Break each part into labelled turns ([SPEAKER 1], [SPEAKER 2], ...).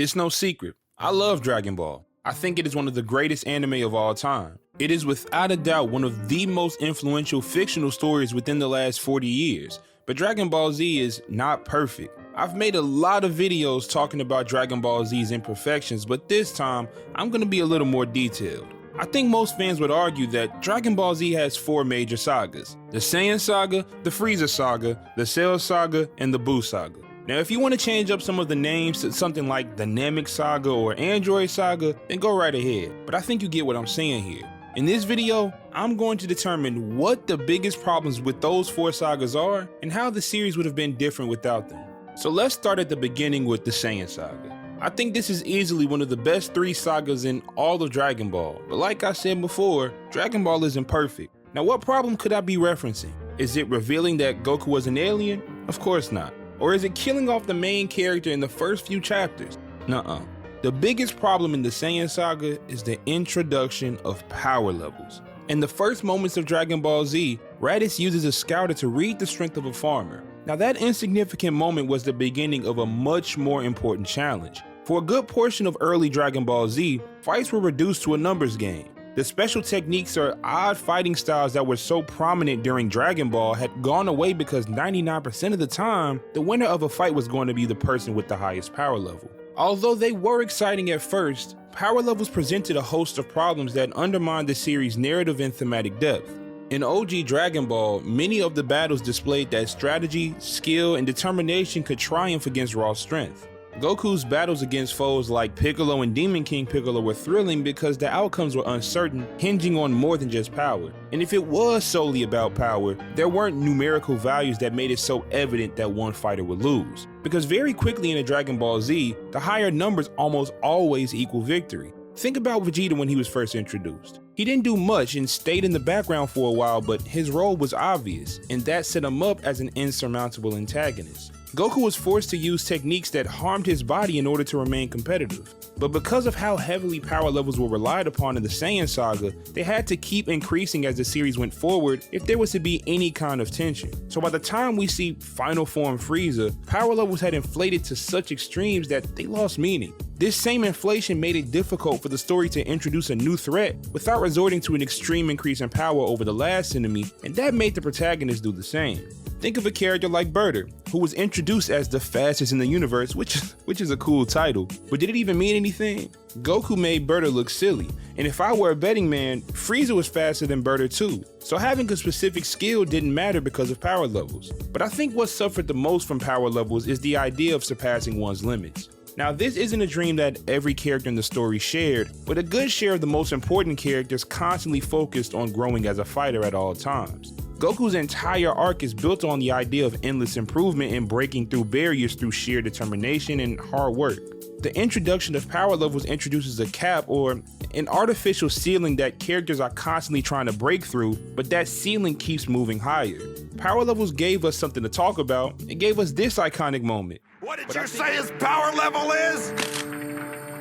[SPEAKER 1] It's no secret, I love Dragon Ball. I think it is one of the greatest anime of all time. It is without a doubt one of the most influential fictional stories within the last 40 years, but Dragon Ball Z is not perfect. I've made a lot of videos talking about Dragon Ball Z's imperfections, but this time, I'm going to be a little more detailed. I think most fans would argue that Dragon Ball Z has 4 major sagas: the Saiyan Saga, the Frieza Saga, the Cell Saga, and the Buu Saga. Now, if you want to change up some of the names to something like Dynamic Saga or Android Saga, then go right ahead, but I think you get what I'm saying here. In this video, I'm going to determine what the biggest problems with those 4 sagas are and how the series would have been different without them. So let's start at the beginning with the Saiyan Saga. I think this is easily one of the best 3 sagas in all of Dragon Ball, but like I said before, Dragon Ball isn't perfect. Now, what problem could I be referencing? Is it revealing that Goku was an alien? Of course not. Or is it killing off the main character in the first few chapters? Nuh-uh. The biggest problem in the Saiyan Saga is the introduction of power levels. In the first moments of Dragon Ball Z, Raditz uses a scouter to read the strength of a farmer. Now, that insignificant moment was the beginning of a much more important challenge. For a good portion of early Dragon Ball Z, fights were reduced to a numbers game. The special techniques or odd fighting styles that were so prominent during Dragon Ball had gone away because 99% of the time, the winner of a fight was going to be the person with the highest power level. Although they were exciting at first, power levels presented a host of problems that undermined the series' narrative and thematic depth. In OG Dragon Ball, many of the battles displayed that strategy, skill, and determination could triumph against raw strength. Goku's battles against foes like Piccolo and Demon King Piccolo were thrilling because the outcomes were uncertain, hinging on more than just power. And if it was solely about power, there weren't numerical values that made it so evident that one fighter would lose. Because very quickly in a Dragon Ball Z, the higher numbers almost always equal victory. Think about Vegeta when he was first introduced. He didn't do much and stayed in the background for a while, but his role was obvious, and that set him up as an insurmountable antagonist. Goku was forced to use techniques that harmed his body in order to remain competitive. But because of how heavily power levels were relied upon in the Saiyan Saga, they had to keep increasing as the series went forward if there was to be any kind of tension. So by the time we see Final Form Frieza, power levels had inflated to such extremes that they lost meaning. This same inflation made it difficult for the story to introduce a new threat without resorting to an extreme increase in power over the last enemy, and that made the protagonist do the same. Think of a character like Berter, who was introduced as the fastest in the universe, which is a cool title, but did it even mean anything? Goku made Berter look silly, and if I were a betting man, Frieza was faster than Berter too, so having a specific skill didn't matter because of power levels. But I think what suffered the most from power levels is the idea of surpassing one's limits. Now, this isn't a dream that every character in the story shared, but a good share of the most important characters constantly focused on growing as a fighter at all times. Goku's entire arc is built on the idea of endless improvement and breaking through barriers through sheer determination and hard work. The introduction of power levels introduces a cap or an artificial ceiling that characters are constantly trying to break through, but that ceiling keeps moving higher. Power levels gave us something to talk about. It gave us this iconic moment.
[SPEAKER 2] What did you say his power level is?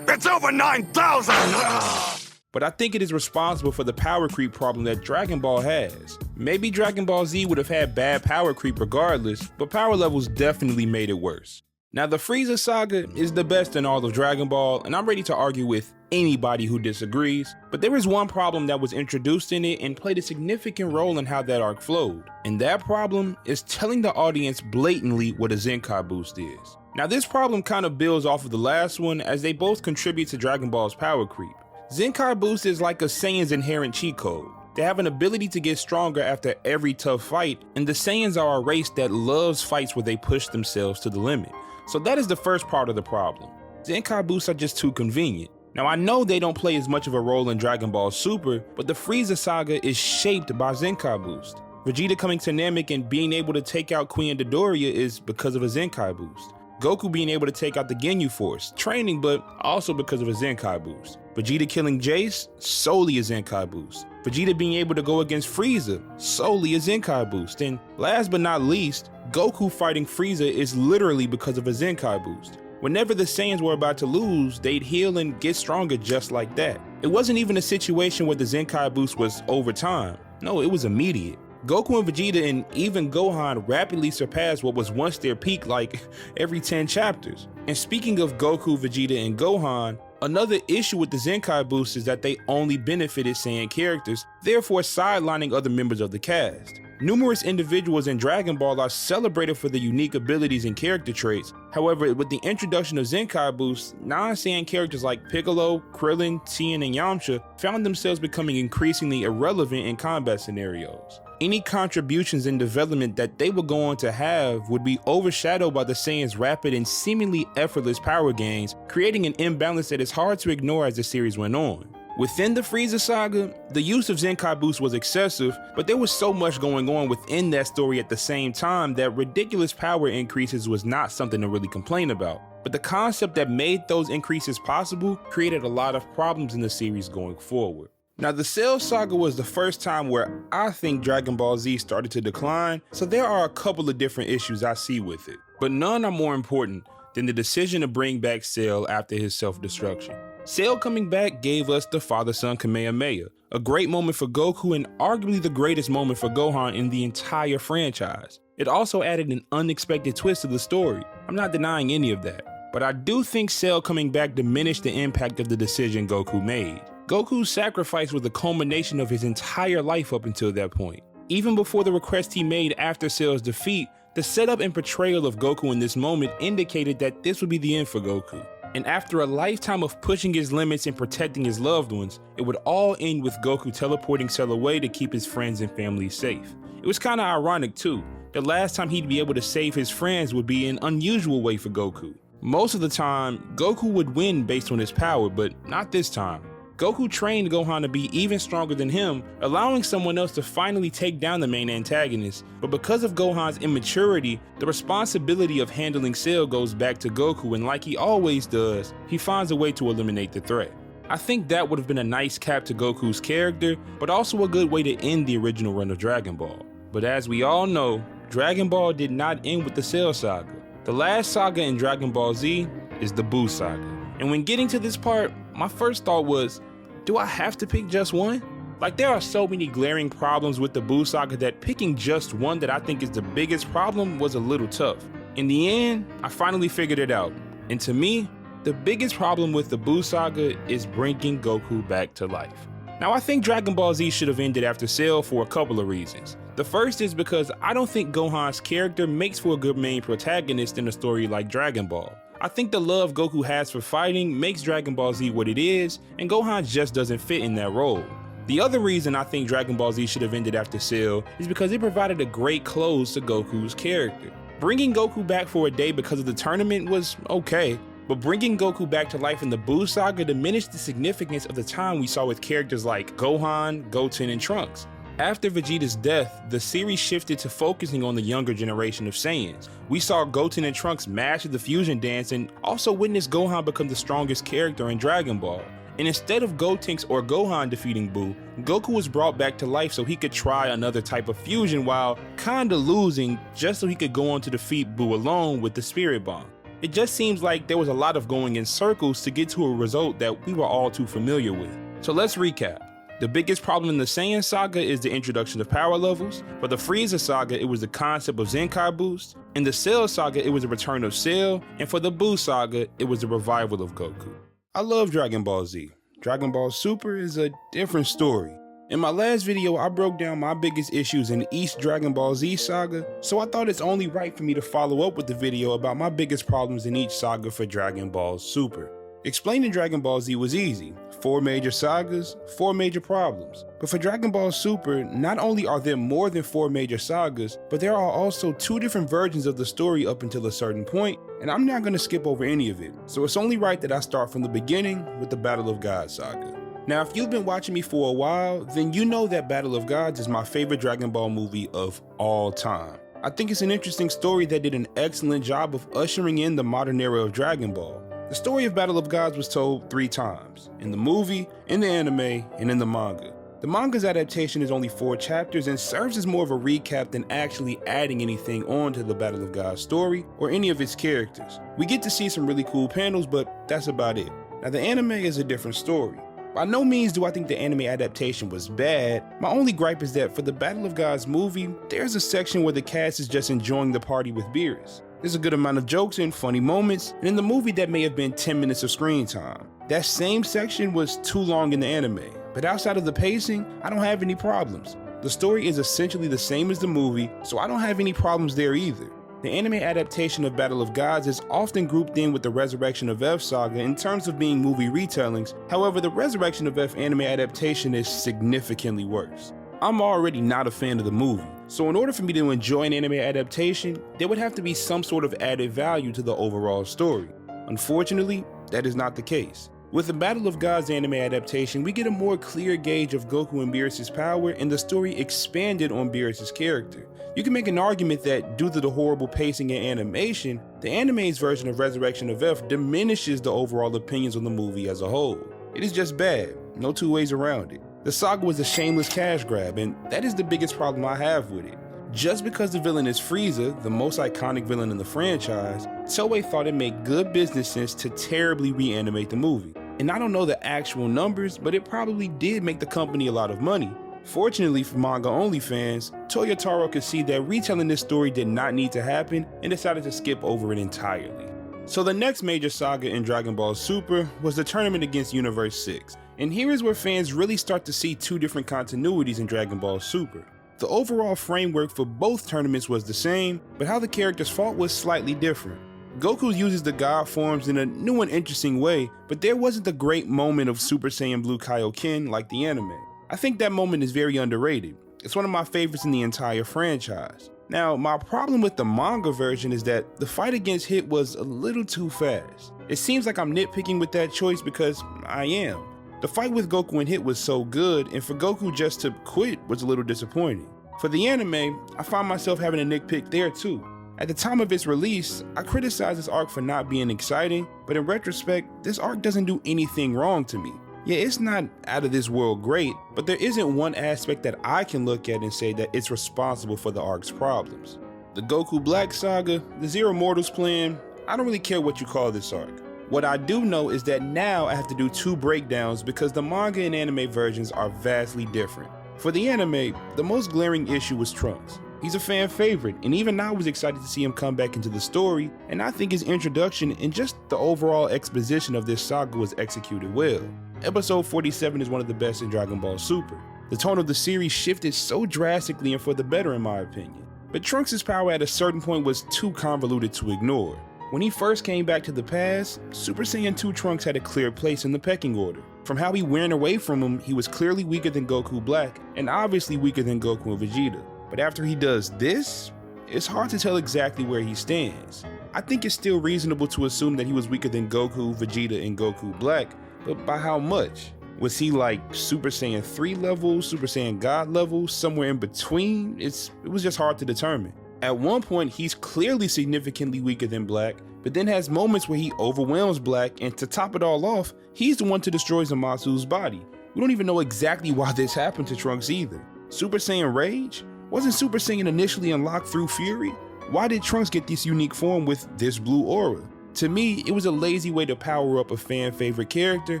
[SPEAKER 2] It's over 9,000!
[SPEAKER 1] But I think it is responsible for the power creep problem that Dragon Ball has. Maybe Dragon Ball Z would have had bad power creep regardless, but power levels definitely made it worse. Now, the Frieza Saga is the best in all of Dragon Ball, and I'm ready to argue with anybody who disagrees, but there is one problem that was introduced in it and played a significant role in how that arc flowed. And that problem is telling the audience blatantly what a Zenkai boost is. Now, this problem kind of builds off of the last one as they both contribute to Dragon Ball's power creep. Zenkai boost is like a Saiyan's inherent cheat code. They have an ability to get stronger after every tough fight, and the Saiyans are a race that loves fights where they push themselves to the limit. So that is the first part of the problem. Zenkai boosts are just too convenient. Now, I know they don't play as much of a role in Dragon Ball Super, but the Frieza Saga is shaped by Zenkai boost. Vegeta coming to Namek and being able to take out Queen Dodoria is because of a Zenkai boost. Goku being able to take out the Ginyu Force, training, but also because of a Zenkai boost. Vegeta killing Jace, solely a Zenkai boost. Vegeta being able to go against Frieza, solely a Zenkai boost. And last but not least, Goku fighting Frieza is literally because of a Zenkai boost. Whenever the Saiyans were about to lose, they'd heal and get stronger just like that. It wasn't even a situation where the Zenkai boost was over time. No, it was immediate. Goku and Vegeta and even Gohan rapidly surpassed what was once their peak like every 10 chapters. And speaking of Goku, Vegeta, and Gohan, another issue with the Zenkai boost is that they only benefited Saiyan characters, therefore sidelining other members of the cast. Numerous individuals in Dragon Ball are celebrated for their unique abilities and character traits. However, with the introduction of Zenkai boosts, non-Saiyan characters like Piccolo, Krillin, Tien, and Yamcha found themselves becoming increasingly irrelevant in combat scenarios. Any contributions in development that they would go on to have would be overshadowed by the Saiyans' rapid and seemingly effortless power gains, creating an imbalance that is hard to ignore as the series went on. Within the Frieza saga, the use of Zenkai boost was excessive, but there was so much going on within that story at the same time that ridiculous power increases was not something to really complain about. But the concept that made those increases possible created a lot of problems in the series going forward. Now, the Cell Saga was the first time where I think Dragon Ball Z started to decline, so there are a couple of different issues I see with it. But none are more important than the decision to bring back Cell after his self-destruction. Cell coming back gave us the father-son Kamehameha, a great moment for Goku and arguably the greatest moment for Gohan in the entire franchise. It also added an unexpected twist to the story. I'm not denying any of that, but I do think Cell coming back diminished the impact of the decision Goku made. Goku's sacrifice was the culmination of his entire life up until that point. Even before the request he made after Cell's defeat, the setup and portrayal of Goku in this moment indicated that this would be the end for Goku. And after a lifetime of pushing his limits and protecting his loved ones, it would all end with Goku teleporting Cell away to keep his friends and family safe. It was kinda ironic too. The last time he'd be able to save his friends would be an unusual way for Goku. Most of the time, Goku would win based on his power, but not this time. Goku trained Gohan to be even stronger than him, allowing someone else to finally take down the main antagonist. But because of Gohan's immaturity, the responsibility of handling Cell goes back to Goku, and like he always does, he finds a way to eliminate the threat. I think that would have been a nice cap to Goku's character, but also a good way to end the original run of Dragon Ball. But as we all know, Dragon Ball did not end with the Cell Saga. The last saga in Dragon Ball Z is the Buu Saga. And when getting to this part, my first thought was, do I have to pick just one? Like, there are so many glaring problems with the Buu Saga that picking just one that I think is the biggest problem was a little tough. In the end, I finally figured it out. And to me, the biggest problem with the Buu Saga is bringing Goku back to life. Now, I think Dragon Ball Z should have ended after Cell for a couple of reasons. The first is because I don't think Gohan's character makes for a good main protagonist in a story like Dragon Ball. I think the love Goku has for fighting makes Dragon Ball Z what it is, and Gohan just doesn't fit in that role. The other reason I think Dragon Ball Z should have ended after Cell is because it provided a great close to Goku's character. Bringing Goku back for a day because of the tournament was okay, but bringing Goku back to life in the Buu Saga diminished the significance of the time we saw with characters like Gohan, Goten, and Trunks. After Vegeta's death, the series shifted to focusing on the younger generation of Saiyans. We saw Goten and Trunks master the fusion dance and also witnessed Gohan become the strongest character in Dragon Ball. And instead of Gotenks or Gohan defeating Buu, Goku was brought back to life so he could try another type of fusion while kinda losing just so he could go on to defeat Buu alone with the Spirit Bomb. It just seems like there was a lot of going in circles to get to a result that we were all too familiar with. So let's recap. The biggest problem in the Saiyan saga is the introduction of power levels. For the Frieza saga, it was the concept of Zenkai boost. In the Cell saga, it was the return of Cell. And for the Buu saga, it was the revival of Goku. I love Dragon Ball Z. Dragon Ball Super is a different story. In my last video, I broke down my biggest issues in each Dragon Ball Z saga, so I thought it's only right for me to follow up with the video about my biggest problems in each saga for Dragon Ball Super. Explaining Dragon Ball Z was easy. 4 major sagas, 4 major problems. But for Dragon Ball Super, not only are there more than 4 major sagas, but there are also 2 different versions of the story up until a certain point, and I'm not going to skip over any of it. So it's only right that I start from the beginning with the Battle of Gods saga. Now, if you've been watching me for a while, then you know that Battle of Gods is my favorite Dragon Ball movie of all time. I think it's an interesting story that did an excellent job of ushering in the modern era of Dragon Ball. The story of Battle of Gods was told 3 times, in the movie, in the anime, and in the manga. The manga's adaptation is only 4 chapters and serves as more of a recap than actually adding anything on to the Battle of Gods story or any of its characters. We get to see some really cool panels, but that's about it. Now, the anime is a different story. By no means do I think the anime adaptation was bad. My only gripe is that for the Battle of Gods movie, there's a section where the cast is just enjoying the party with beers. There's a good amount of jokes and funny moments, and in the movie that may have been 10 minutes of screen time. That same section was too long in the anime, but outside of the pacing, I don't have any problems. The story is essentially the same as the movie, so I don't have any problems there either. The anime adaptation of Battle of Gods is often grouped in with the Resurrection of F saga in terms of being movie retellings. However, the Resurrection of F anime adaptation is significantly worse. I'm already not a fan of the movie, so in order for me to enjoy an anime adaptation, there would have to be some sort of added value to the overall story. Unfortunately, that is not the case. With the Battle of Gods anime adaptation, we get a more clear gauge of Goku and Beerus' power, and the story expanded on Beerus' character. You can make an argument that due to the horrible pacing and animation, the anime's version of Resurrection of F diminishes the overall opinions on the movie as a whole. It is just bad, no two ways around it. The saga was a shameless cash grab, and that is the biggest problem I have with it. Just because the villain is Frieza, the most iconic villain in the franchise, Toei thought it made good business sense to terribly reanimate the movie. And I don't know the actual numbers, but it probably did make the company a lot of money. Fortunately for manga-only fans, Toyotaro could see that retelling this story did not need to happen and decided to skip over it entirely. So the next major saga in Dragon Ball Super was the tournament against Universe 6. And here is where fans really start to see two different continuities in Dragon Ball Super. The overall framework for both tournaments was the same, but how the characters fought was slightly different. Goku uses the God forms in a new and interesting way, but there wasn't the great moment of Super Saiyan Blue Kaioken like the anime. I think that moment is very underrated. It's one of my favorites in the entire franchise. Now, my problem with the manga version is that the fight against Hit was a little too fast. It seems like I'm nitpicking with that choice because I am. The fight with Goku and Hit was so good, and for Goku just to quit was a little disappointing. For the anime, I find myself having a nitpick there too. At the time of its release, I criticized this arc for not being exciting, but in retrospect, this arc doesn't do anything wrong to me. Yeah, it's not out of this world great, but there isn't one aspect that I can look at and say that it's responsible for the arc's problems. The Goku Black Saga, the Zero Mortals plan, I don't really care what you call this arc. What I do know is that now I have to do two breakdowns because the manga and anime versions are vastly different. For the anime, the most glaring issue was Trunks. He's a fan favorite, and even I was excited to see him come back into the story, and I think his introduction and just the overall exposition of this saga was executed well. Episode 47 is one of the best in Dragon Ball Super. The tone of the series shifted so drastically and for the better in my opinion. But Trunks' power at a certain point was too convoluted to ignore. When he first came back to the past, Super Saiyan 2 Trunks had a clear place in the pecking order. From how he ran away from him, he was clearly weaker than Goku Black, and obviously weaker than Goku and Vegeta. But after he does this, it's hard to tell exactly where he stands. I think it's still reasonable to assume that he was weaker than Goku, Vegeta, and Goku Black, but by how much? Was he like Super Saiyan 3 level, Super Saiyan God level, somewhere in between? It was just hard to determine. At one point, he's clearly significantly weaker than Black, but then has moments where he overwhelms Black, and to top it all off, he's the one to destroy Zamasu's body. We don't even know exactly why this happened to Trunks either. Super Saiyan Rage? Wasn't Super Saiyan initially unlocked through Fury? Why did Trunks get this unique form with this blue aura? To me, it was a lazy way to power up a fan favorite character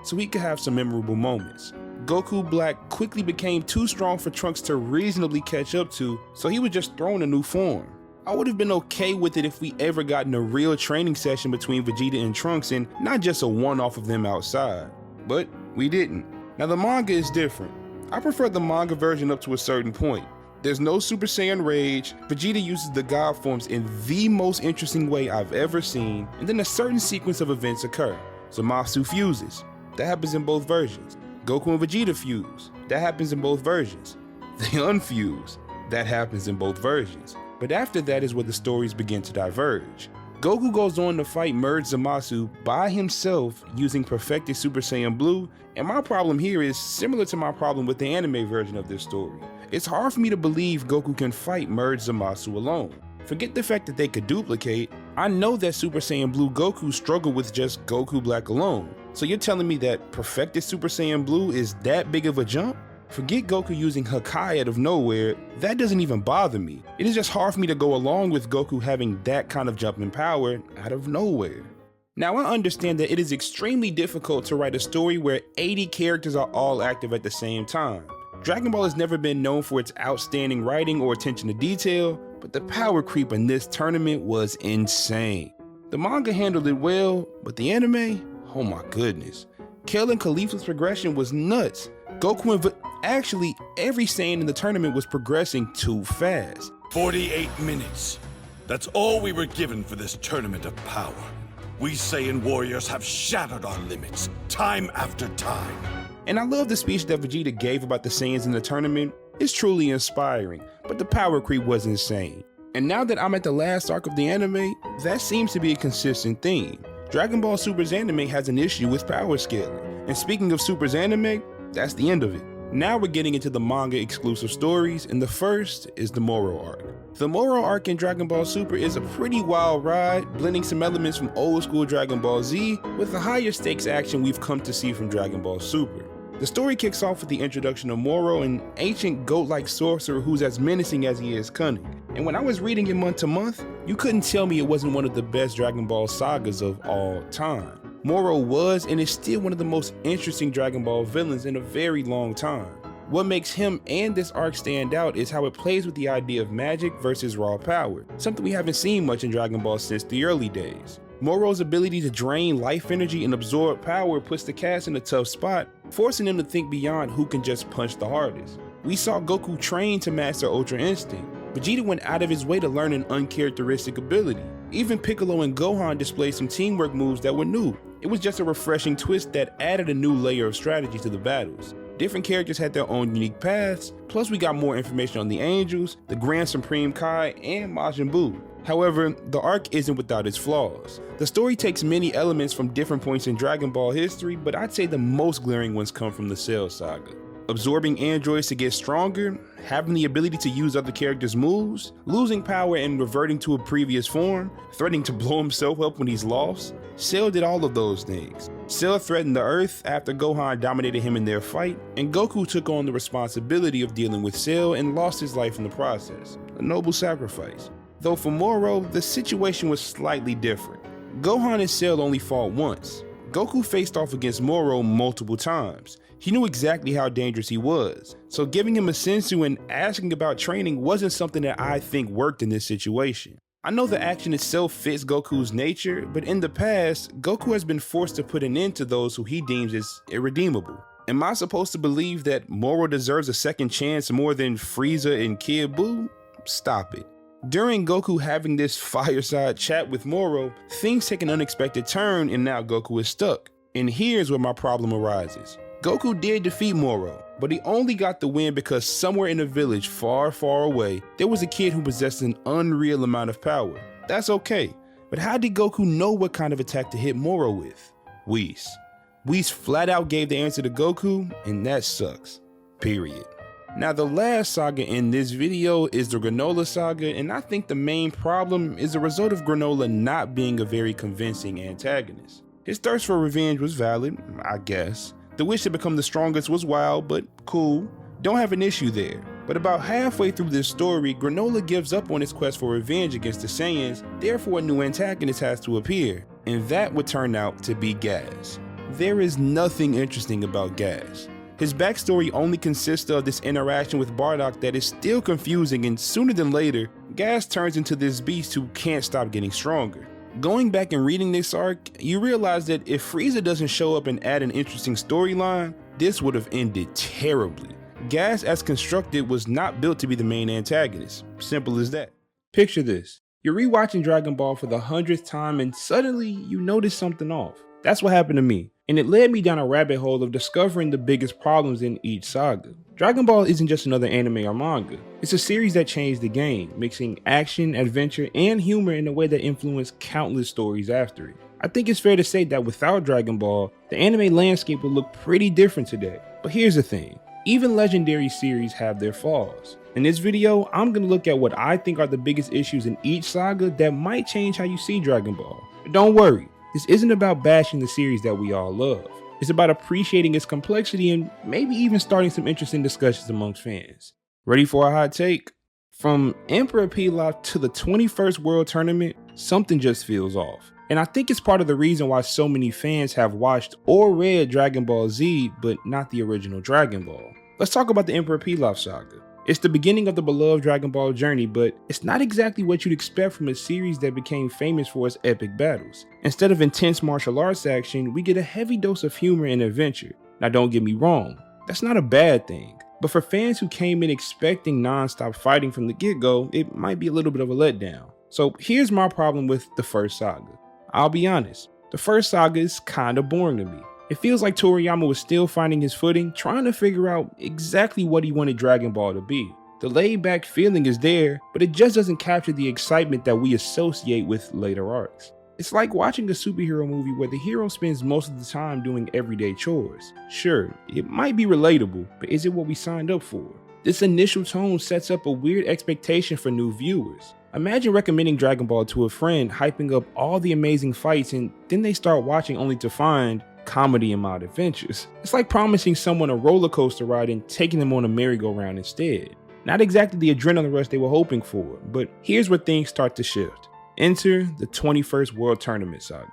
[SPEAKER 1] so he could have some memorable moments. Goku Black quickly became too strong for Trunks to reasonably catch up to, so he was just thrown a new form. I would have been okay with it if we ever gotten a real training session between Vegeta and Trunks and not just a one-off of them outside. But we didn't. Now the manga is different. I prefer the manga version up to a certain point. There's no Super Saiyan Rage, Vegeta uses the God forms in the most interesting way I've ever seen, and then a certain sequence of events occur. Zamasu fuses. That happens in both versions. Goku and Vegeta fuse. That happens in both versions. They unfuse. That happens in both versions. But after that is where the stories begin to diverge. Goku goes on to fight Merge Zamasu by himself using perfected Super Saiyan Blue, and my problem here is similar to my problem with the anime version of this story. It's hard for me to believe Goku can fight Merge Zamasu alone. Forget the fact that they could duplicate, I know that Super Saiyan Blue Goku struggled with just Goku Black alone. So you're telling me that perfected Super Saiyan Blue is that big of a jump? Forget Goku using Hakai out of nowhere, that doesn't even bother me. It is just hard for me to go along with Goku having that kind of jump in power out of nowhere. Now I understand that it is extremely difficult to write a story where 80 characters are all active at the same time. Dragon Ball has never been known for its outstanding writing or attention to detail, but the power creep in this tournament was insane. The manga handled it well, but the anime? Oh my goodness. Kale and Khalifa's progression was nuts. Goku and actually every Saiyan in the tournament was progressing too fast.
[SPEAKER 2] 48 minutes. That's all we were given for this tournament of power. We Saiyan warriors have shattered our limits, time after time.
[SPEAKER 1] And I love the speech that Vegeta gave about the Saiyans in the tournament. It's truly inspiring, but the power creep was insane. And now that I'm at the last arc of the anime, that seems to be a consistent theme. Dragon Ball Super's anime has an issue with power scaling. And speaking of Super's anime, that's the end of it. Now we're getting into the manga exclusive stories, and the first is the Moro arc. The Moro arc in Dragon Ball Super is a pretty wild ride, blending some elements from old school Dragon Ball Z with the higher stakes action we've come to see from Dragon Ball Super. The story kicks off with the introduction of Moro, an ancient goat-like sorcerer who's as menacing as he is cunning. And when I was reading it month to month, you couldn't tell me it wasn't one of the best Dragon Ball sagas of all time. Moro was and is still one of the most interesting Dragon Ball villains in a very long time. What makes him and this arc stand out is how it plays with the idea of magic versus raw power, something we haven't seen much in Dragon Ball since the early days. Moro's ability to drain life energy and absorb power puts the cast in a tough spot, forcing them to think beyond who can just punch the hardest. We saw Goku train to master Ultra Instinct. Vegeta went out of his way to learn an uncharacteristic ability. Even Piccolo and Gohan displayed some teamwork moves that were new. It was just a refreshing twist that added a new layer of strategy to the battles. Different characters had their own unique paths, plus we got more information on the Angels, the Grand Supreme Kai, and Majin Buu. However, the arc isn't without its flaws. The story takes many elements from different points in Dragon Ball history, but I'd say the most glaring ones come from the Cell Saga. Absorbing androids to get stronger, having the ability to use other characters' moves, losing power and reverting to a previous form, threatening to blow himself up when he's lost. Cell did all of those things. Cell threatened the Earth after Gohan dominated him in their fight, and Goku took on the responsibility of dealing with Cell and lost his life in the process. A noble sacrifice. Though for Moro, the situation was slightly different. Gohan and Cell only fought once. Goku faced off against Moro multiple times. He knew exactly how dangerous he was, so giving him a sensu and asking about training wasn't something that I think worked in this situation. I know the action itself fits Goku's nature, but in the past, Goku has been forced to put an end to those who he deems as irredeemable. Am I supposed to believe that Moro deserves a second chance more than Frieza and Kid Buu? Stop it. During Goku having this fireside chat with Moro, things take an unexpected turn and now Goku is stuck. And here's where my problem arises. Goku did defeat Moro, but he only got the win because somewhere in a village far, far away, there was a kid who possessed an unreal amount of power. That's okay, but how did Goku know what kind of attack to hit Moro with? Whis. Whis flat out gave the answer to Goku, and that sucks. Period. Now the last saga in this video is the Granola Saga, and I think the main problem is the result of Granola not being a very convincing antagonist. His thirst for revenge was valid, I guess. The wish to become the strongest was wild, but cool. Don't have an issue there. But about halfway through this story, Granola gives up on his quest for revenge against the Saiyans, therefore a new antagonist has to appear, and that would turn out to be Gas. There is nothing interesting about Gas. His backstory only consists of this interaction with Bardock that is still confusing, and sooner than later, Gas turns into this beast who can't stop getting stronger. Going back and reading this arc, you realize that if Frieza doesn't show up and add an interesting storyline, this would have ended terribly. Gas as constructed was not built to be the main antagonist. Simple as that. Picture this. You're rewatching Dragon Ball for the 100th time and suddenly you notice something off. That's what happened to me, and it led me down a rabbit hole of discovering the biggest problems in each saga. Dragon Ball isn't just another anime or manga. It's a series that changed the game, mixing action, adventure, and humor in a way that influenced countless stories after it. I think it's fair to say that without Dragon Ball, the anime landscape would look pretty different today. But here's the thing, even legendary series have their flaws. In this video, I'm going to look at what I think are the biggest issues in each saga that might change how you see Dragon Ball. But don't worry, this isn't about bashing the series that we all love. It's about appreciating its complexity and maybe even starting some interesting discussions amongst fans. Ready for a hot take? From Emperor Pilaf to the 21st World Tournament, something just feels off. And I think it's part of the reason why so many fans have watched or read Dragon Ball Z, but not the original Dragon Ball. Let's talk about the Emperor Pilaf saga. It's the beginning of the beloved Dragon Ball journey, but it's not exactly what you'd expect from a series that became famous for its epic battles. Instead of intense martial arts action, we get a heavy dose of humor and adventure. Now don't get me wrong, that's not a bad thing. But for fans who came in expecting non-stop fighting from the get-go, it might be a little bit of a letdown. So here's my problem with the first saga. I'll be honest, the first saga is kinda boring to me. It feels like Toriyama was still finding his footing, trying to figure out exactly what he wanted Dragon Ball to be. The laid-back feeling is there, but it just doesn't capture the excitement that we associate with later arcs. It's like watching a superhero movie where the hero spends most of the time doing everyday chores. Sure, it might be relatable, but is it what we signed up for? This initial tone sets up a weird expectation for new viewers. Imagine recommending Dragon Ball to a friend, hyping up all the amazing fights, and then they start watching only to find comedy and mild adventures. It's like promising someone a roller coaster ride and taking them on a merry-go-round instead. Not exactly the adrenaline rush they were hoping for, but here's where things start to shift. Enter the 21st World Tournament saga.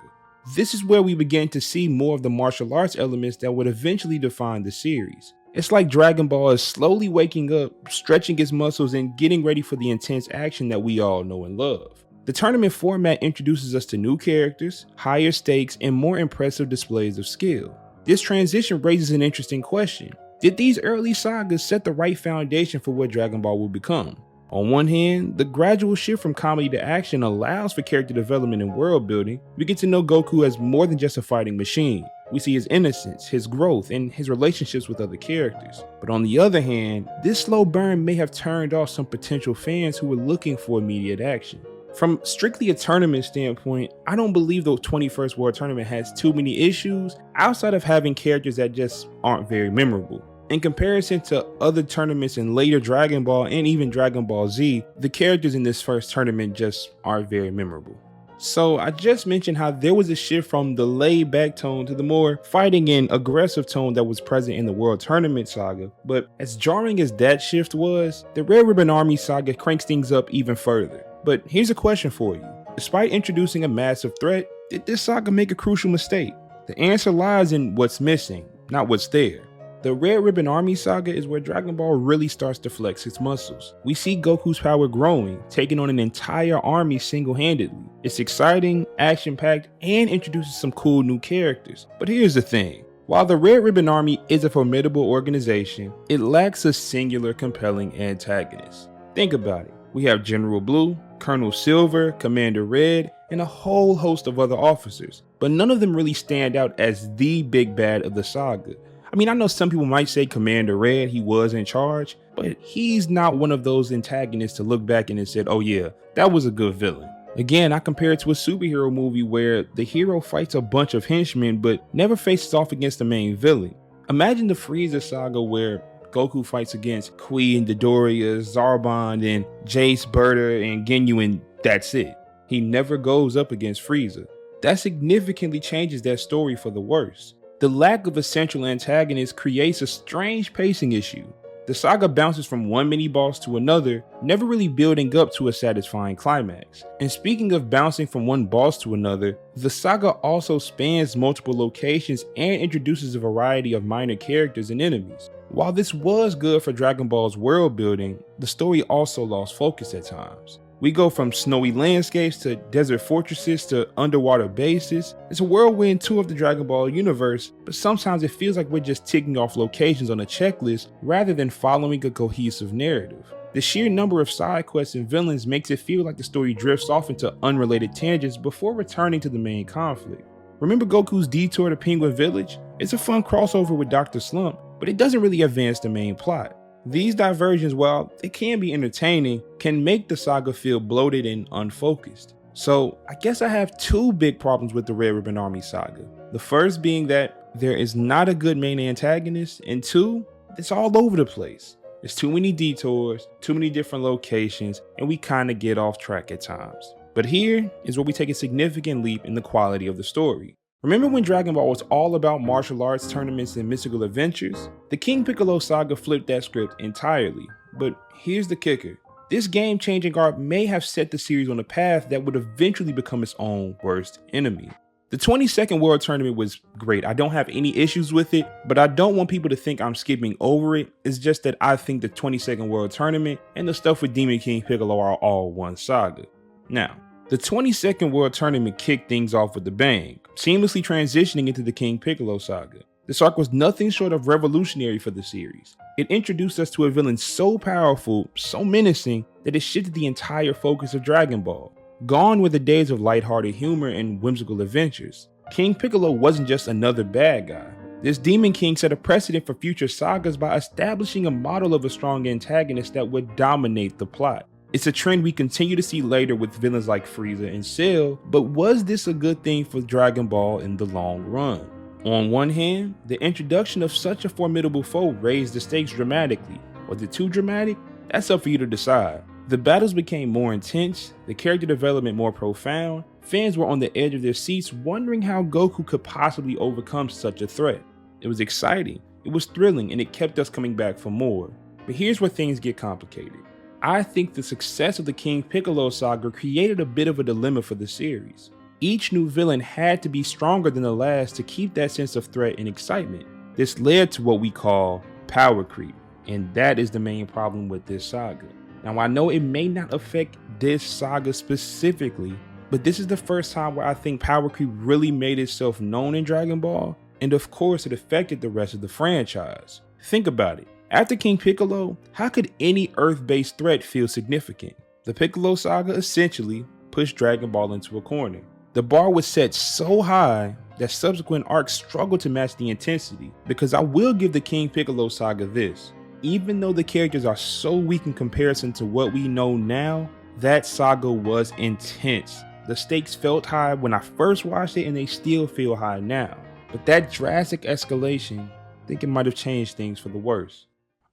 [SPEAKER 1] This is where we begin to see more of the martial arts elements that would eventually define the series. It's like Dragon Ball is slowly waking up, stretching its muscles, and getting ready for the intense action that we all know and love. The tournament format introduces us to new characters, higher stakes, and more impressive displays of skill. This transition raises an interesting question. Did these early sagas set the right foundation for what Dragon Ball will become? On one hand, the gradual shift from comedy to action allows for character development and world building. We get to know Goku as more than just a fighting machine. We see his innocence, his growth, and his relationships with other characters. But on the other hand, this slow burn may have turned off some potential fans who were looking for immediate action. From strictly a tournament standpoint, I don't believe the 21st World Tournament has too many issues outside of having characters that just aren't very memorable. In comparison to other tournaments in later Dragon Ball and even Dragon Ball Z, the characters in this first tournament just aren't very memorable. So I just mentioned how there was a shift from the laid back tone to the more fighting and aggressive tone that was present in the World Tournament saga, but as jarring as that shift was, the Red Ribbon Army saga cranks things up even further. But here's a question for you. Despite introducing a massive threat, did this saga make a crucial mistake? The answer lies in what's missing, not what's there. The Red Ribbon Army saga is where Dragon Ball really starts to flex its muscles. We see Goku's power growing, taking on an entire army single-handedly. It's exciting, action-packed, and introduces some cool new characters. But here's the thing. While the Red Ribbon Army is a formidable organization, it lacks a singular compelling antagonist. Think about it. We have General Blue, Colonel Silver, Commander Red, and a whole host of other officers, but none of them really stand out as the big bad of the saga. I mean, I know some people might say Commander Red, he was in charge, but he's not one of those antagonists to look back and said, oh yeah, that was a good villain. Again, I compare it to a superhero movie where the hero fights a bunch of henchmen but never faces off against the main villain. Imagine the Frieza saga where Goku fights against Queen, Dodoria, Zarbon, and Jace, Berta, and Ginyu, and that's it. He never goes up against Frieza. That significantly changes that story for the worse. The lack of a central antagonist creates a strange pacing issue. The saga bounces from one mini-boss to another, never really building up to a satisfying climax. And speaking of bouncing from one boss to another, the saga also spans multiple locations and introduces a variety of minor characters and enemies. While this was good for Dragon Ball's world building, the story also lost focus at times. We go from snowy landscapes to desert fortresses to underwater bases. It's a whirlwind tour of the Dragon Ball universe, but sometimes it feels like we're just ticking off locations on a checklist rather than following a cohesive narrative. The sheer number of side quests and villains makes it feel like the story drifts off into unrelated tangents before returning to the main conflict. Remember Goku's detour to Penguin Village? It's a fun crossover with Dr. Slump, but it doesn't really advance the main plot. These diversions, while they can be entertaining, can make the saga feel bloated and unfocused. So I guess I have two big problems with the Red Ribbon Army saga. The first being that there is not a good main antagonist, and two, it's all over the place. There's too many detours, too many different locations, and we kind of get off track at times. But here is where we take a significant leap in the quality of the story. Remember when Dragon Ball was all about martial arts tournaments and mystical adventures? The King Piccolo saga flipped that script entirely, but here's the kicker. This game-changing arc may have set the series on a path that would eventually become its own worst enemy. The 22nd World Tournament was great. I don't have any issues with it, but I don't want people to think I'm skipping over it. It's just that I think the 22nd World Tournament and the stuff with Demon King Piccolo are all one saga. Now, the 22nd World Tournament kicked things off with a bang, seamlessly transitioning into the King Piccolo saga. This arc was nothing short of revolutionary for the series. It introduced us to a villain so powerful, so menacing, that it shifted the entire focus of Dragon Ball. Gone were the days of lighthearted humor and whimsical adventures. King Piccolo wasn't just another bad guy. This Demon King set a precedent for future sagas by establishing a model of a strong antagonist that would dominate the plot. It's a trend we continue to see later with villains like Frieza and Cell, but was this a good thing for Dragon Ball in the long run? On one hand, the introduction of such a formidable foe raised the stakes dramatically. Was it too dramatic? That's up for you to decide. The battles became more intense, the character development more profound. Fans were on the edge of their seats wondering how Goku could possibly overcome such a threat. It was exciting, it was thrilling, and it kept us coming back for more. But here's where things get complicated. I think the success of the King Piccolo saga created a bit of a dilemma for the series. Each new villain had to be stronger than the last to keep that sense of threat and excitement. This led to what we call power creep, and that is the main problem with this saga. Now, I know it may not affect this saga specifically, but this is the first time where I think power creep really made itself known in Dragon Ball, and of course it affected the rest of the franchise. Think about it. After King Piccolo, how could any Earth-based threat feel significant? The Piccolo saga essentially pushed Dragon Ball into a corner. The bar was set so high that subsequent arcs struggled to match the intensity, because I will give the King Piccolo saga this. Even though the characters are so weak in comparison to what we know now, that saga was intense. The stakes felt high when I first watched it, and they still feel high now. But that drastic escalation, I think it might have changed things for the worse.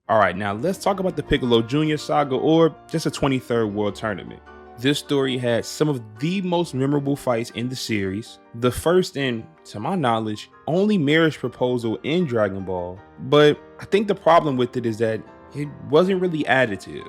[SPEAKER 1] Alright, now let's talk about the Piccolo Jr. saga, or just a 23rd World Tournament. This story had some of the most memorable fights in the series, the first and, to my knowledge, only marriage proposal in Dragon Ball, but I think the problem with it is that it wasn't really additive.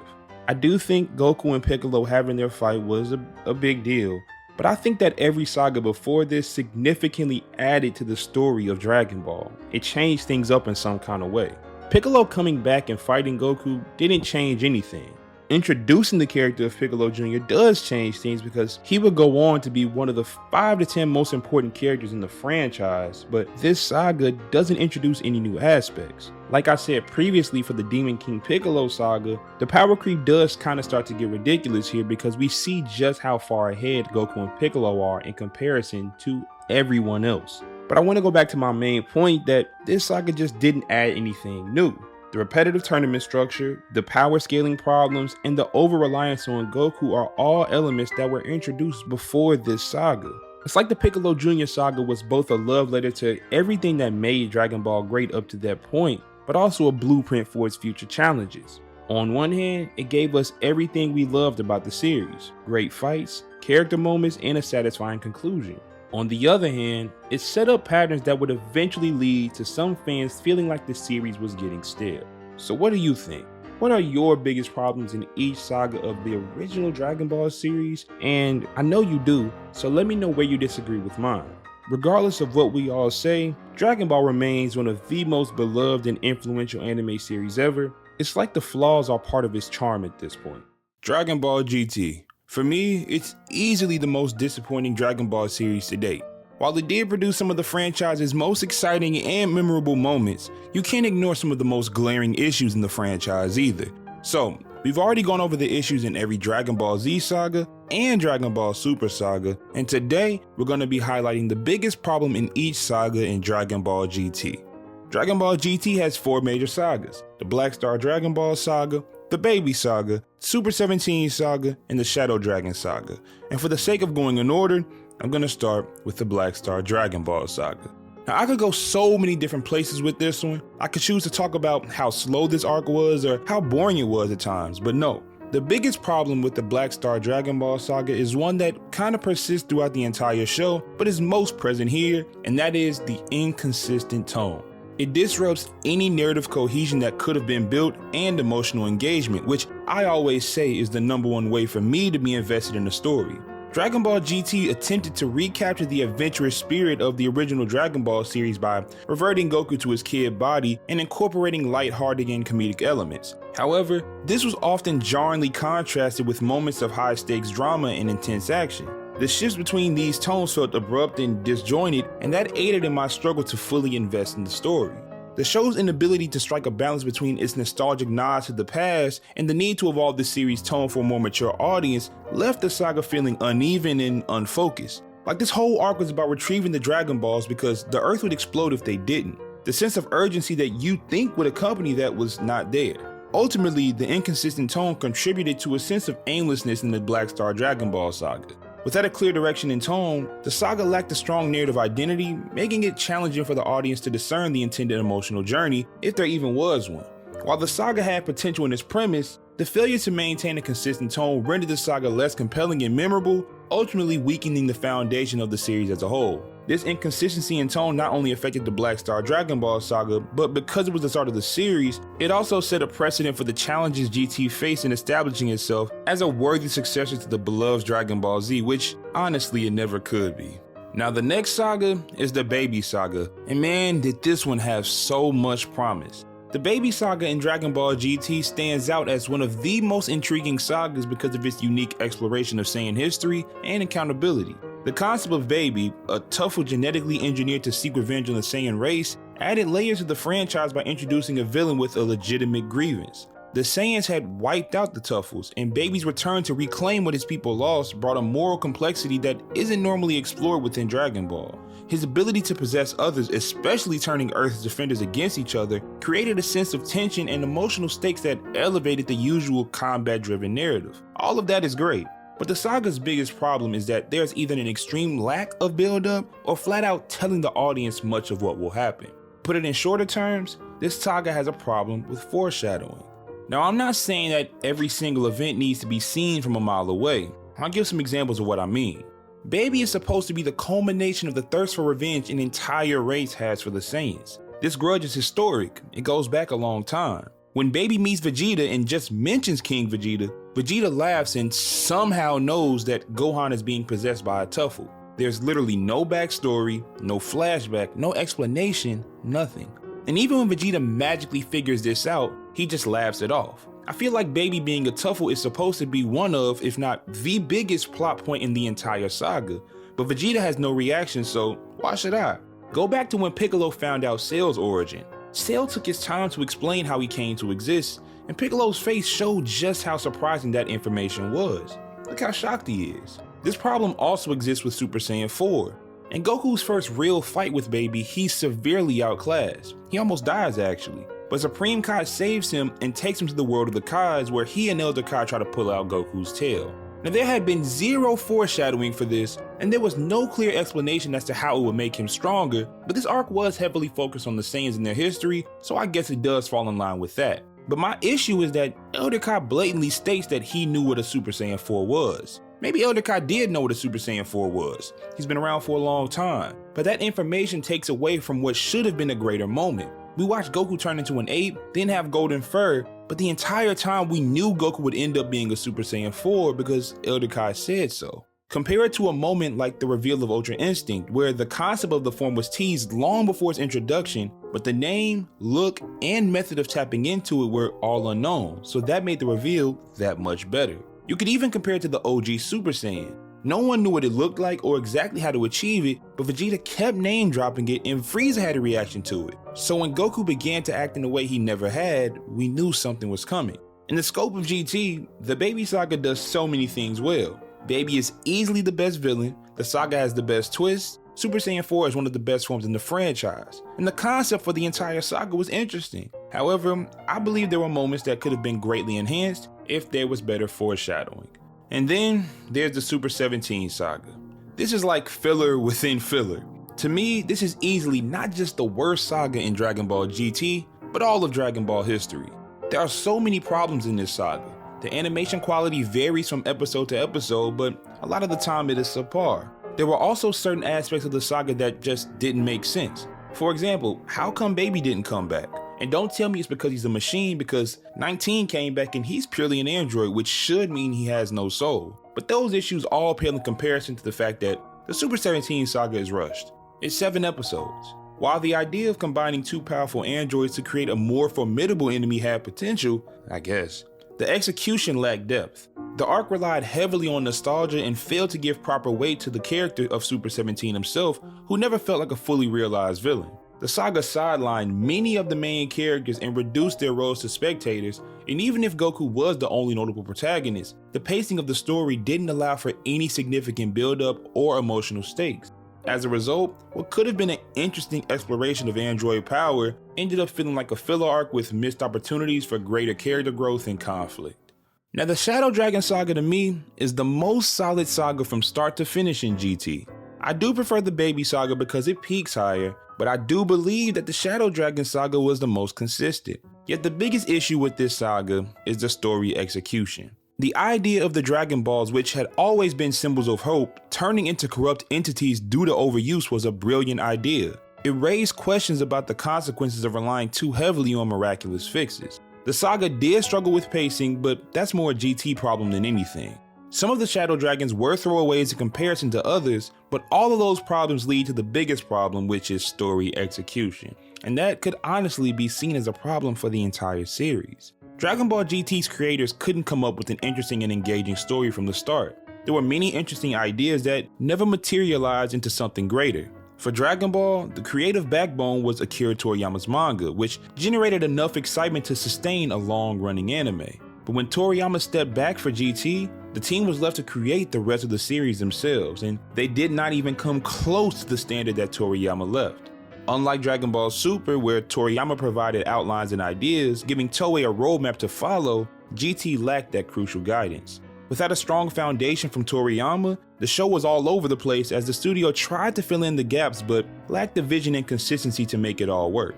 [SPEAKER 1] I do think Goku and Piccolo having their fight was a big deal, but I think that every saga before this significantly added to the story of Dragon Ball. It changed things up in some kind of way. Piccolo coming back and fighting Goku didn't change anything. Introducing the character of Piccolo Jr. does change things, because he would go on to be one of the 5 to 10 most important characters in the franchise, but this saga doesn't introduce any new aspects. Like I said previously for the Demon King Piccolo saga, the power creep does kind of start to get ridiculous here, because we see just how far ahead Goku and Piccolo are in comparison to everyone else. But I want to go back to my main point that this saga just didn't add anything new. The repetitive tournament structure, the power scaling problems, and the over-reliance on Goku are all elements that were introduced before this saga. It's like the Piccolo Jr. saga was both a love letter to everything that made Dragon Ball great up to that point, but also a blueprint for its future challenges. On one hand, it gave us everything we loved about the series: great fights, character moments, and a satisfying conclusion. On the other hand, it set up patterns that would eventually lead to some fans feeling like the series was getting stale. So what do you think? What are your biggest problems in each saga of the original Dragon Ball series? And I know you do, so let me know where you disagree with mine. Regardless of what we all say, Dragon Ball remains one of the most beloved and influential anime series ever. It's like the flaws are part of its charm at this point. Dragon Ball GT. For me, it's easily the most disappointing Dragon Ball series to date. While it did produce some of the franchise's most exciting and memorable moments, you can't ignore some of the most glaring issues in the franchise either. So, we've already gone over the issues in every Dragon Ball Z saga and Dragon Ball Super saga, and today we're going to be highlighting the biggest problem in each saga in Dragon Ball GT. Dragon Ball GT has 4 major sagas: the Black Star Dragon Ball saga, the Baby Saga, Super 17 Saga, and the Shadow Dragon Saga. And for the sake of going in order, I'm gonna start with the Black Star Dragon Ball Saga. Now, I could go so many different places with this one. I could choose to talk about how slow this arc was or how boring it was at times, but no. The biggest problem with the Black Star Dragon Ball Saga is one that kind of persists throughout the entire show, but is most present here, and that is the inconsistent tone. It disrupts any narrative cohesion that could have been built and emotional engagement, which I always say is the #1 way for me to be invested in a story. Dragon Ball GT attempted to recapture the adventurous spirit of the original Dragon Ball series by reverting Goku to his kid body and incorporating lighthearted and comedic elements. However, this was often jarringly contrasted with moments of high-stakes drama and intense action. The shifts between these tones felt abrupt and disjointed, and that aided in my struggle to fully invest in the story. The show's inability to strike a balance between its nostalgic nods to the past and the need to evolve the series' tone for a more mature audience left the saga feeling uneven and unfocused. Like this whole arc was about retrieving the Dragon Balls because the Earth would explode if they didn't. The sense of urgency that you think would accompany that was not there. Ultimately, the inconsistent tone contributed to a sense of aimlessness in the Black Star Dragon Ball saga. Without a clear direction and tone, the saga lacked a strong narrative identity, making it challenging for the audience to discern the intended emotional journey, if there even was one. While the saga had potential in its premise, the failure to maintain a consistent tone rendered the saga less compelling and memorable, ultimately weakening the foundation of the series as a whole. This inconsistency in tone not only affected the Black Star Dragon Ball saga, but because it was the start of the series, it also set a precedent for the challenges GT faced in establishing itself as a worthy successor to the beloved Dragon Ball Z, which honestly it never could be. Now the next saga is the Baby Saga, and man did this one have so much promise. The Baby Saga in Dragon Ball GT stands out as one of the most intriguing sagas because of its unique exploration of Saiyan history and accountability. The concept of Baby, a Tuffle genetically engineered to seek revenge on the Saiyan race, added layers to the franchise by introducing a villain with a legitimate grievance. The Saiyans had wiped out the Tuffles, and Baby's return to reclaim what his people lost brought a moral complexity that isn't normally explored within Dragon Ball. His ability to possess others, especially turning Earth's defenders against each other, created a sense of tension and emotional stakes that elevated the usual combat-driven narrative. All of that is great, but the saga's biggest problem is that there's either an extreme lack of build-up or flat out telling the audience much of what will happen. Put it in shorter terms, this saga has a problem with foreshadowing. Now, I'm not saying that every single event needs to be seen from a mile away. I'll give some examples of what I mean. Baby is supposed to be the culmination of the thirst for revenge an entire race has for the Saiyans. This grudge is historic, it goes back a long time. When Baby meets Vegeta and just mentions King Vegeta, Vegeta laughs and somehow knows that Gohan is being possessed by a Tuffle. There's literally no backstory, no flashback, no explanation, nothing. And even when Vegeta magically figures this out, he just laughs it off. I feel like Baby being a Tuffle is supposed to be one of, if not the biggest plot point in the entire saga, but Vegeta has no reaction, so why should I? Go back to when Piccolo found out Cell's origin. Cell took his time to explain how he came to exist, and Piccolo's face showed just how surprising that information was. Look how shocked he is. This problem also exists with Super Saiyan 4. In Goku's first real fight with Baby, he's severely outclassed. He almost dies actually, but Supreme Kai saves him and takes him to the world of the Kais where he and Elder Kai try to pull out Goku's tail. Now there had been zero foreshadowing for this, and there was no clear explanation as to how it would make him stronger, but this arc was heavily focused on the Saiyans and their history, so I guess it does fall in line with that. But my issue is that Elder Kai blatantly states that he knew what a Super Saiyan 4 was. Maybe Elder Kai did know what a Super Saiyan 4 was. He's been around for a long time, but that information takes away from what should have been a greater moment. We watched Goku turn into an ape, then have golden fur, but the entire time we knew Goku would end up being a Super Saiyan 4 because Elder Kai said so. Compare it to a moment like the reveal of Ultra Instinct, where the concept of the form was teased long before its introduction, but the name, look, and method of tapping into it were all unknown, so that made the reveal that much better. You could even compare it to the OG Super Saiyan. No one knew what it looked like or exactly how to achieve it, but Vegeta kept name dropping it and Frieza had a reaction to it. So when Goku began to act in a way he never had, we knew something was coming. In the scope of GT, the Baby Saga does so many things well. Baby is easily the best villain, the saga has the best twist, Super Saiyan 4 is one of the best forms in the franchise, and the concept for the entire saga was interesting. However, I believe there were moments that could have been greatly enhanced if there was better foreshadowing. And then there's the Super 17 saga. This is like filler within filler. To me, this is easily not just the worst saga in Dragon Ball GT, but all of Dragon Ball history. There are so many problems in this saga. The animation quality varies from episode to episode, but a lot of the time it is subpar. There were also certain aspects of the saga that just didn't make sense. For example, how come Baby didn't come back? And don't tell me it's because he's a machine, because 19 came back and he's purely an android, which should mean he has no soul. But those issues all pale in comparison to the fact that the Super 17 saga is rushed. It's 7 episodes. While the idea of combining two powerful androids to create a more formidable enemy had potential, I guess, the execution lacked depth. The arc relied heavily on nostalgia and failed to give proper weight to the character of Super 17 himself, who never felt like a fully realized villain. The saga sidelined many of the main characters and reduced their roles to spectators, and even if Goku was the only notable protagonist, the pacing of the story didn't allow for any significant build-up or emotional stakes. As a result, what could have been an interesting exploration of android power ended up feeling like a filler arc with missed opportunities for greater character growth and conflict. Now, the Shadow Dragon saga to me is the most solid saga from start to finish in GT. I do prefer the Baby saga because it peaks higher, but I do believe that the Shadow Dragon saga was the most consistent. Yet the biggest issue with this saga is the story execution. The idea of the Dragon Balls, which had always been symbols of hope, turning into corrupt entities due to overuse was a brilliant idea. It raised questions about the consequences of relying too heavily on miraculous fixes. The saga did struggle with pacing, but that's more a GT problem than anything. Some of the Shadow Dragons were throwaways in comparison to others, but all of those problems lead to the biggest problem, which is story execution. And that could honestly be seen as a problem for the entire series. Dragon Ball GT's creators couldn't come up with an interesting and engaging story from the start. There were many interesting ideas that never materialized into something greater. For Dragon Ball, the creative backbone was Akira Toriyama's manga, which generated enough excitement to sustain a long-running anime. But when Toriyama stepped back for GT, the team was left to create the rest of the series themselves, and they did not even come close to the standard that Toriyama left. Unlike Dragon Ball Super, where Toriyama provided outlines and ideas, giving Toei a roadmap to follow, GT lacked that crucial guidance. Without a strong foundation from Toriyama, the show was all over the place as the studio tried to fill in the gaps but lacked the vision and consistency to make it all work.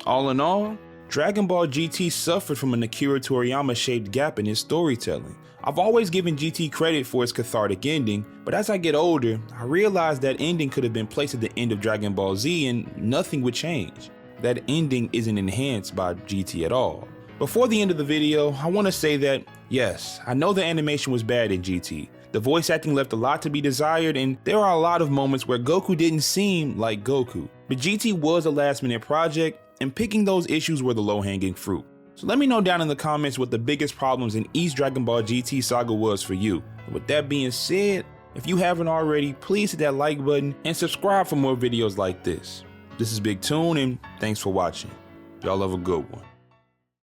[SPEAKER 1] All in all, Dragon Ball GT suffered from an Akira Toriyama-shaped gap in its storytelling. I've always given GT credit for its cathartic ending, but as I get older, I realize that ending could have been placed at the end of Dragon Ball Z and nothing would change. That ending isn't enhanced by GT at all. Before the end of the video, I want to say that, yes, I know the animation was bad in GT. The voice acting left a lot to be desired, and there are a lot of moments where Goku didn't seem like Goku. But GT was a last-minute project, and picking those issues were the low-hanging fruit. So let me know down in the comments what the biggest problems in each Dragon Ball GT saga was for you. And with that being said, if you haven't already, please hit that like button and subscribe for more videos like this. This is BigTune, and thanks for watching. Y'all have a good one.